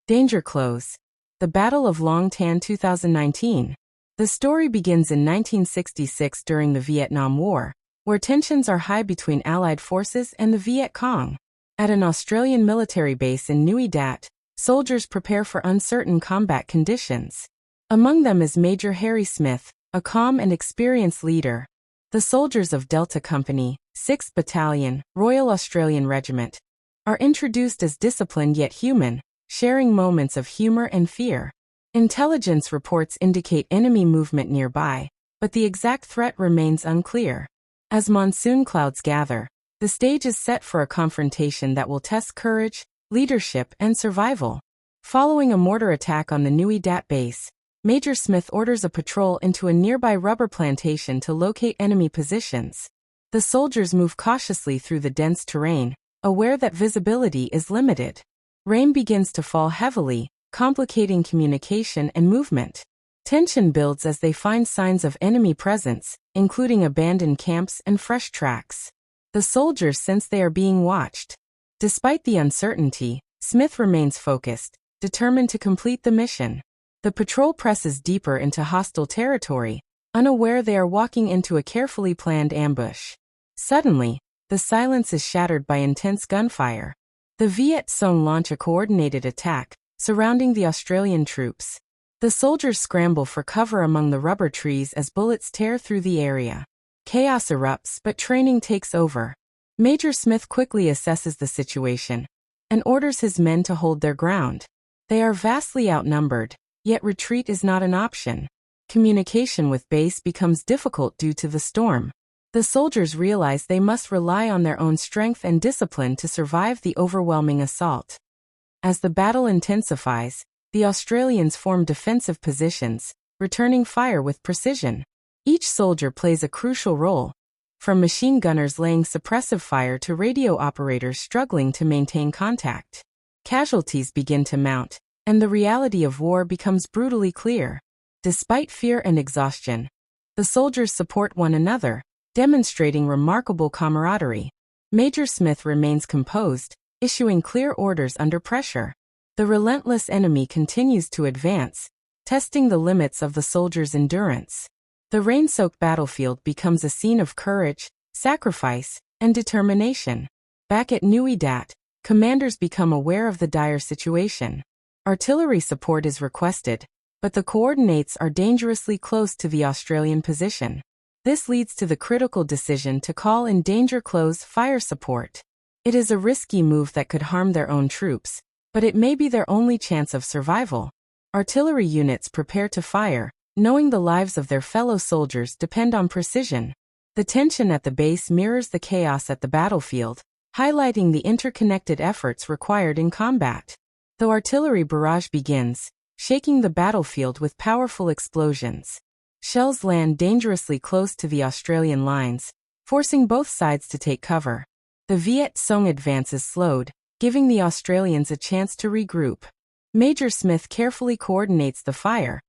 Danger Close. The Battle of Long Tan 2019. The story begins in 1966 during the Vietnam War, where tensions are high between Allied forces and the Viet Cong. At an Australian military base in Nui Dat, soldiers prepare for uncertain combat conditions. Among them is Major Harry Smith, a calm and experienced leader. The soldiers of Delta Company, 6th Battalion, Royal Australian Regiment, are introduced as disciplined yet human, sharing moments of humor and fear. Intelligence reports indicate enemy movement nearby, but the exact threat remains unclear. As monsoon clouds gather, the stage is set for a confrontation that will test courage, leadership, and survival. Following a mortar attack on the Nui Dat base, Major Smith orders a patrol into a nearby rubber plantation to locate enemy positions. The soldiers move cautiously through the dense terrain, aware that visibility is limited. Rain begins to fall heavily, complicating communication and movement. Tension builds as they find signs of enemy presence, including abandoned camps and fresh tracks. The soldiers sense they are being watched. Despite the uncertainty, Smith remains focused, determined to complete the mission. The patrol presses deeper into hostile territory, unaware they are walking into a carefully planned ambush. Suddenly, the silence is shattered by intense gunfire. The Viet Cong launch a coordinated attack, surrounding the Australian troops. The soldiers scramble for cover among the rubber trees as bullets tear through the area. Chaos erupts, but training takes over. Major Smith quickly assesses the situation and orders his men to hold their ground. They are vastly outnumbered, yet retreat is not an option. Communication with base becomes difficult due to the storm. The soldiers realize they must rely on their own strength and discipline to survive the overwhelming assault. As the battle intensifies, the Australians form defensive positions, returning fire with precision. Each soldier plays a crucial role, from machine gunners laying suppressive fire to radio operators struggling to maintain contact. Casualties begin to mount, and the reality of war becomes brutally clear. Despite fear and exhaustion, the soldiers support one another, demonstrating remarkable camaraderie. Major Smith remains composed, issuing clear orders under pressure. The relentless enemy continues to advance, testing the limits of the soldiers' endurance. The rain-soaked battlefield becomes a scene of courage, sacrifice, and determination. Back at Nui Dat, commanders become aware of the dire situation. Artillery support is requested, but the coordinates are dangerously close to the Australian position. This leads to the critical decision to call in danger close fire support. It is a risky move that could harm their own troops, but it may be their only chance of survival. Artillery units prepare to fire, knowing the lives of their fellow soldiers depend on precision. The tension at the base mirrors the chaos at the battlefield, highlighting the interconnected efforts required in combat. The artillery barrage begins, shaking the battlefield with powerful explosions. Shells land dangerously close to the Australian lines, forcing both sides to take cover. The Viet Cong advance is slowed, giving the Australians a chance to regroup. Major Smith carefully coordinates the fire,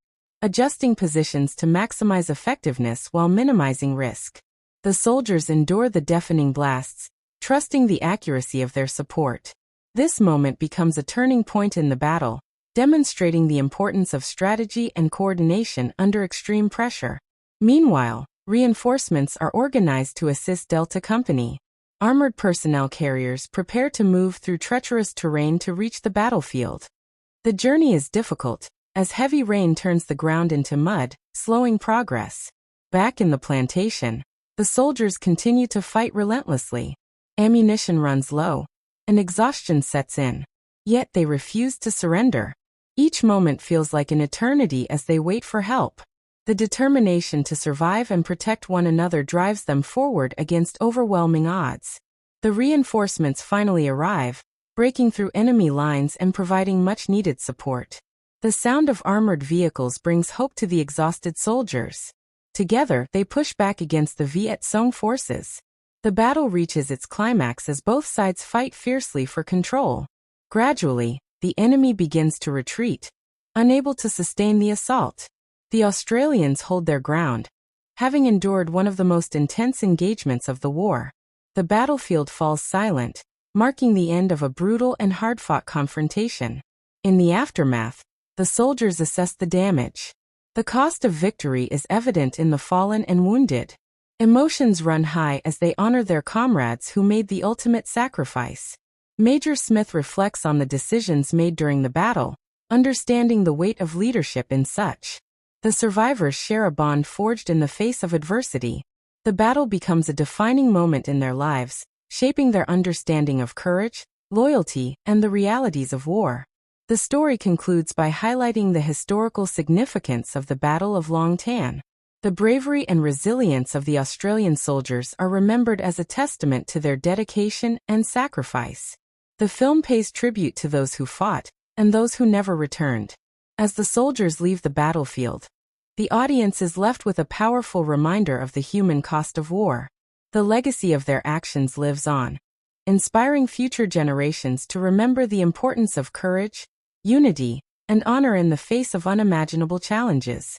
adjusting positions to maximize effectiveness while minimizing risk. The soldiers endure the deafening blasts, trusting the accuracy of their support. This moment becomes a turning point in the battle, demonstrating the importance of strategy and coordination under extreme pressure. Meanwhile, reinforcements are organized to assist Delta Company. Armored personnel carriers prepare to move through treacherous terrain to reach the battlefield. The journey is difficult, as heavy rain turns the ground into mud, slowing progress. Back in the plantation, the soldiers continue to fight relentlessly. Ammunition runs low, and exhaustion sets in. Yet they refuse to surrender. Each moment feels like an eternity as they wait for help. The determination to survive and protect one another drives them forward against overwhelming odds. The reinforcements finally arrive, breaking through enemy lines and providing much-needed support. The sound of armored vehicles brings hope to the exhausted soldiers. Together, they push back against the Viet Cong forces. The battle reaches its climax as both sides fight fiercely for control. Gradually, the enemy begins to retreat, unable to sustain the assault. The Australians hold their ground, having endured one of the most intense engagements of the war. The battlefield falls silent, marking the end of a brutal and hard-fought confrontation. In the aftermath, the soldiers assess the damage. The cost of victory is evident in the fallen and wounded. Emotions run high as they honor their comrades who made the ultimate sacrifice. Major Smith reflects on the decisions made during the battle, understanding the weight of leadership in such. The survivors share a bond forged in the face of adversity. The battle becomes a defining moment in their lives, shaping their understanding of courage, loyalty, and the realities of war. The story concludes by highlighting the historical significance of the Battle of Long Tan. The bravery and resilience of the Australian soldiers are remembered as a testament to their dedication and sacrifice. The film pays tribute to those who fought and those who never returned. As the soldiers leave the battlefield, the audience is left with a powerful reminder of the human cost of war. The legacy of their actions lives on, inspiring future generations to remember the importance of courage, unity, and honor in the face of unimaginable challenges.